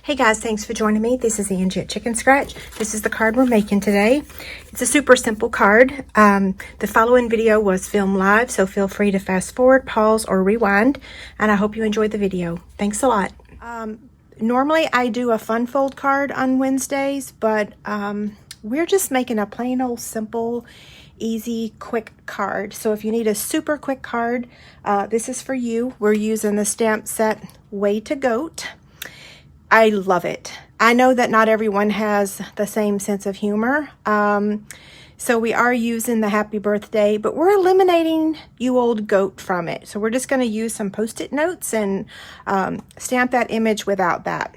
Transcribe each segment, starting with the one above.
Hey guys, thanks for joining me. This is Angie at Chicken Scratch. This is the card we're making today. It's a super simple card. The following video was filmed live, so feel free to fast forward, pause, or rewind. And I hope you enjoyed the video. Thanks a lot. Normally I do a fun fold card on Wednesdays, but we're just making a plain old simple, easy, quick card. So if you need a super quick card, this is for you. We're using the stamp set Way to Goat. I love it. I know that not everyone has the same sense of humor. So we are using the happy birthday, but we're eliminating you old goat from it. So we're just going to use some Post-it notes and stamp that image without that.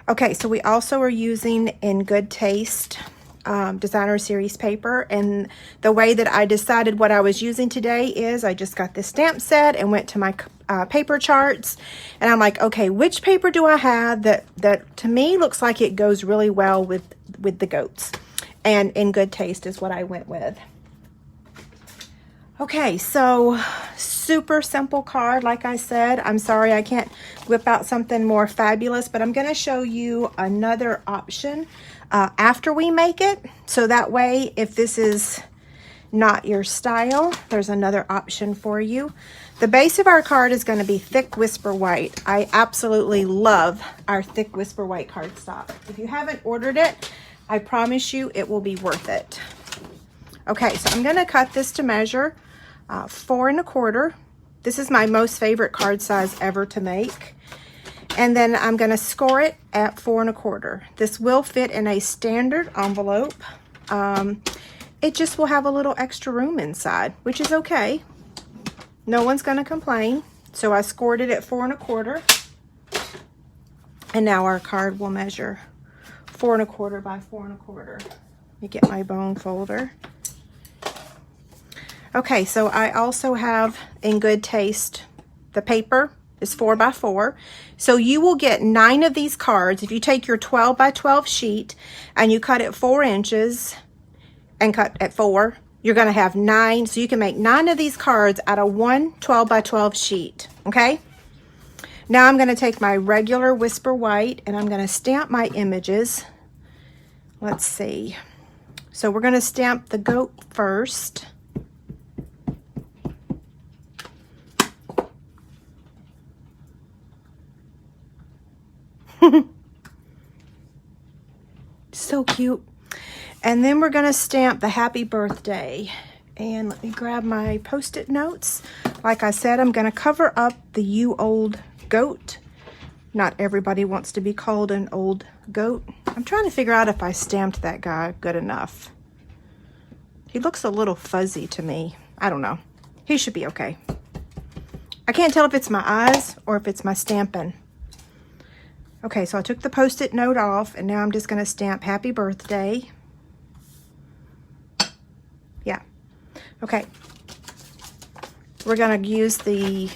Okay, so we also are using In Good Taste designer series paper, and the way that I decided what I was using today is I just got this stamp set and went to my paper charts, and I'm like, okay, which paper do I have that to me looks like it goes really well with the goats? And In Good Taste is what I went with. Okay, so super simple card. Like I said, I'm sorry I can't whip out something more fabulous, but I'm going to show you another option after we make it. So that way, if this is not your style, there's another option for you. The base of our card is going to be thick Whisper White. I absolutely love our thick Whisper White cardstock. If you haven't ordered it, I promise you it will be worth it. Okay, so I'm going to cut this to measure 4 1/4. This is my most favorite card size ever to make. And then I'm going to score it at 4 1/4. This will fit in a standard envelope. It just will have a little extra room inside, which is okay. No one's going to complain. So I scored it at 4 1/4. And now our card will measure 4 1/4 by 4 1/4. Let me get my bone folder. Okay, so I also have In Good Taste. The paper is 4 by 4. So you will get 9 of these cards. If you take your 12 by 12 sheet and you cut it 4 inches and cut at 4, you're going to have 9. So you can make 9 of these cards out of one 12 by 12 sheet. Okay? Now I'm going to take my regular Whisper White and I'm going to stamp my images. Let's see. So we're going to stamp the goat first. So cute. And then we're going to stamp the happy birthday. And let me grab my Post-it notes. Like I said, I'm going to cover up the you old goat. Not everybody wants to be called an old goat. I'm trying to figure out if I stamped that guy good enough. He looks a little fuzzy to me. I don't know. He should be okay. I can't tell if it's my eyes or if it's my stamping. Okay, so I took the Post-it note off, and now I'm just going to stamp happy birthday. Yeah. Okay. We're going to use the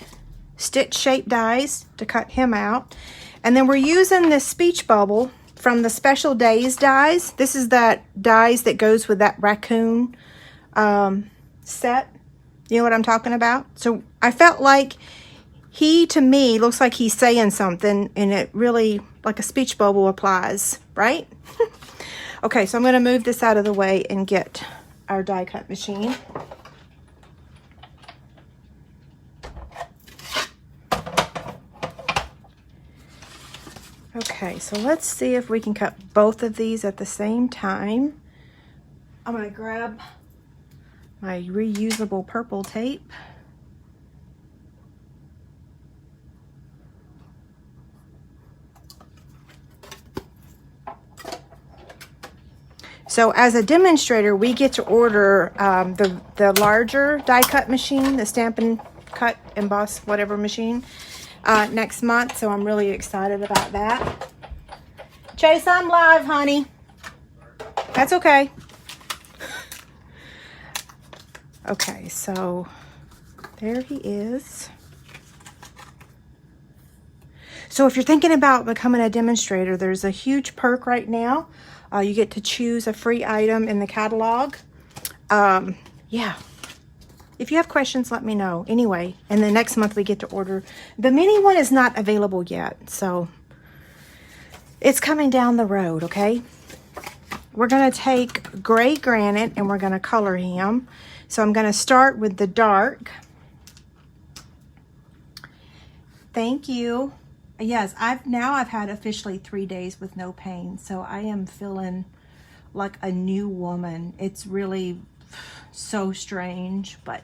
stitch shape dies to cut him out. And then we're using this speech bubble from the Special Days dies. This is that dies that goes with that raccoon set. You know what I'm talking about? So I felt like he, to me, looks like he's saying something, and it really, like a speech bubble applies, right? Okay, so I'm going to move this out of the way and get our die cut machine. Okay, so let's see if we can cut both of these at the same time. I'm going to grab my reusable purple tape. So as a demonstrator, we get to order the larger die cut machine, the Stampin' Cut Emboss whatever machine, next month. So I'm really excited about that. Chase, I'm live, honey. That's okay. Okay, so there he is. So if you're thinking about becoming a demonstrator, there's a huge perk right now. You get to choose a free item in the catalog. Yeah. If you have questions, let me know. Anyway, and the next month we get to order. The mini one is not available yet, so It's coming down the road, okay? We're going to take gray granite and we're going to color him. So I'm going to start with the dark. Thank you. Yes, I've had officially 3 days with no pain, so I am feeling like a new woman. It's really so strange, but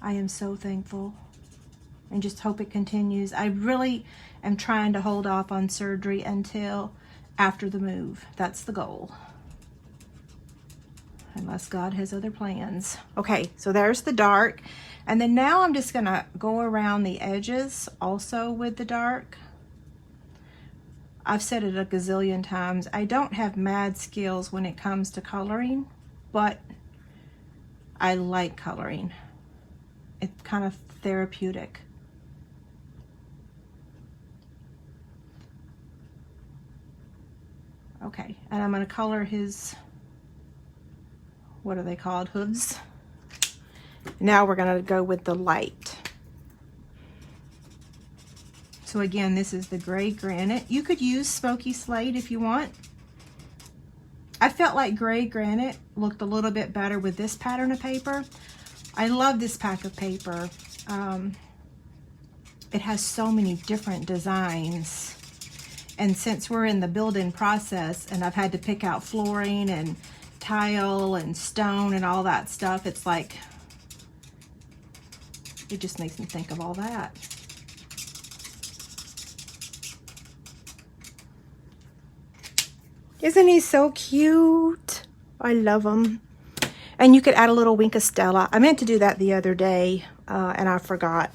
I am so thankful and just hope it continues. I really am trying to hold off on surgery until after the move. That's the goal. Unless God has other plans. Okay, so there's the dark. And then now I'm just gonna go around the edges also with the dark. I've said it a gazillion times. I don't have mad skills when it comes to coloring, but I like coloring. It's kind of therapeutic. Okay, and I'm gonna color his, what are they called, hooves? Now we're gonna go with the light. So again, this is the gray granite. You could use smoky slate if you want. I felt like gray granite looked a little bit better with this pattern of paper. I love this pack of paper. It has so many different designs. And since we're in the build-in process and I've had to pick out flooring and tile and stone and all that stuff, it's like, it just makes me think of all that. Isn't he so cute? I love him. And you could add a little wink of Stella. I meant to do that the other day and I forgot.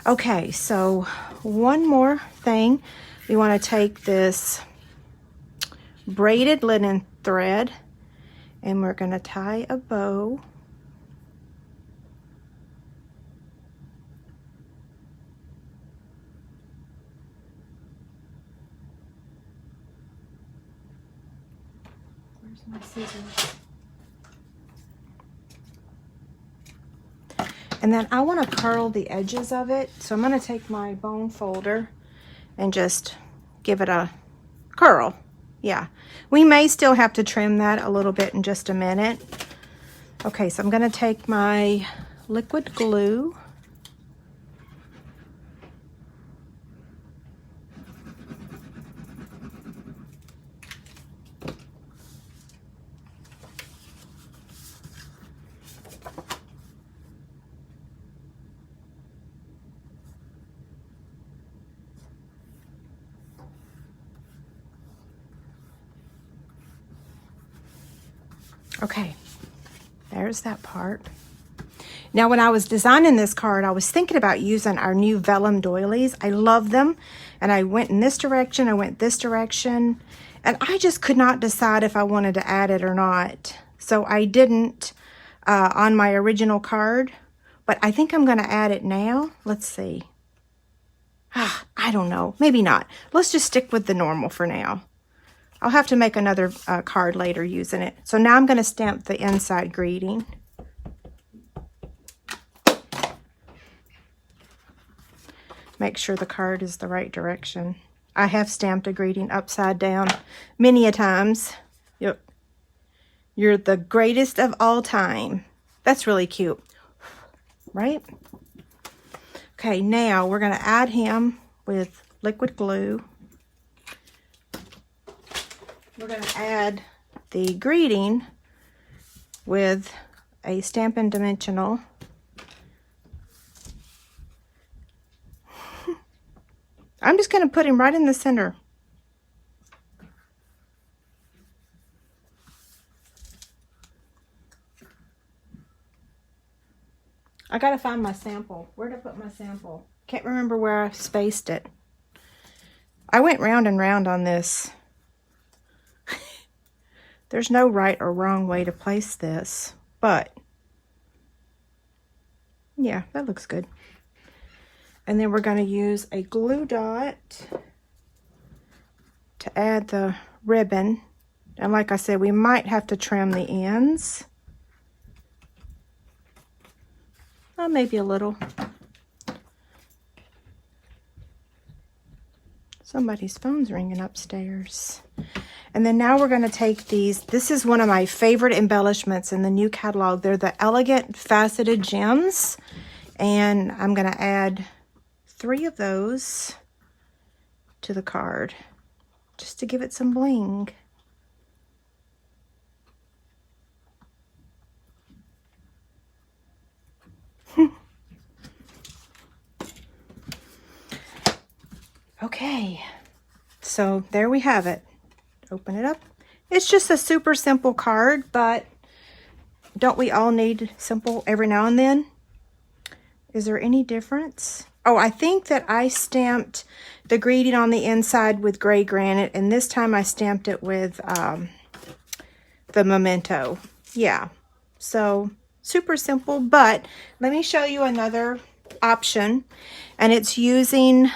Okay, so one more thing. We want to take this braided linen thread and we're going to tie a bow. Where's my scissors? And then I want to curl the edges of it. So I'm going to take my bone folder and just give it a curl. Yeah, we may still have to trim that a little bit in just a minute. Okay, so I'm going to take my liquid glue. Okay, there's that part. Now, when I was designing this card, I was thinking about using our new vellum doilies. I love them. And I went in this direction, I went this direction, and I just could not decide if I wanted to add it or not. So I didn't on my original card, but I think I'm going to add it now. Let's see. I don't know. Maybe not. Let's just stick with the normal for now. I'll have to make another card later using it. So now I'm going to stamp the inside greeting. Make sure the card is the right direction. I have stamped a greeting upside down many a times. Yep. You're the greatest of all time. That's really cute, right? Okay, now we're going to add him with liquid glue. We're going to add the greeting with a Stampin' Dimensional. I'm just going to put him right in the center. I got to find my sample. Where did I put my sample? Can't remember where I spaced it. I went round and round on this. There's no right or wrong way to place this, but yeah, that looks good. And then we're going to use a glue dot to add the ribbon. And like I said, we might have to trim the ends. Maybe a little. Somebody's phone's ringing upstairs. And then now we're going to take these. This is one of my favorite embellishments in the new catalog. They're the Elegant Faceted Gems. And I'm going to add 3 of those to the card just to give it some bling. Okay, so there we have it. Open it up. It's just a super simple card, but don't we all need simple every now and then? Is there any difference? Oh, I think that I stamped the greeting on the inside with gray granite, and this time I stamped it with the memento. Yeah, so super simple, but let me show you another option, and it's using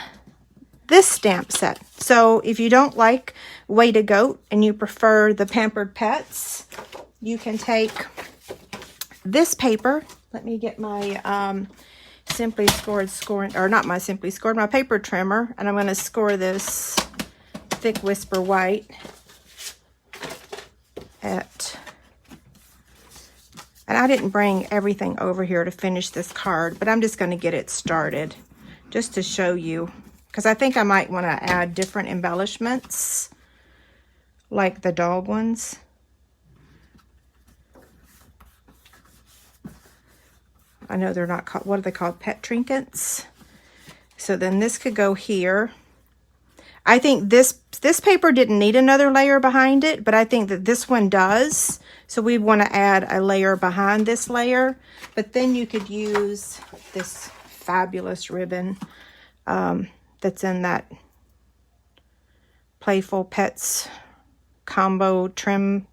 this stamp set. So if you don't like Way to Goat and you prefer the Pampered Pets, you can take this paper. Let me get my Simply Scored my paper trimmer, and I'm going to score this Thick Whisper White and I didn't bring everything over here to finish this card, but I'm just going to get it started just to show you, because I think I might want to add different embellishments like the dog ones. I know they're not called, what are they called? Pet trinkets. So then this could go here. I think this paper didn't need another layer behind it, but I think that this one does. So we want to add a layer behind this layer. But then you could use this fabulous ribbon that's in that Playful Pets combo trim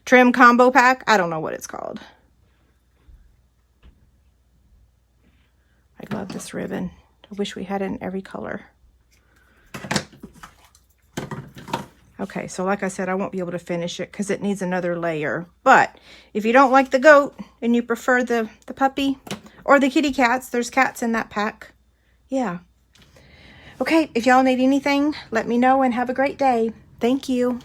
combo pack. I don't know what it's called. I love this ribbon. I wish we had it in every color. Okay, so like I said, I won't be able to finish it because it needs another layer. But if you don't like the goat and you prefer the puppy or the kitty cats, there's cats in that pack. Yeah. Okay, if y'all need anything, let me know and have a great day. Thank you.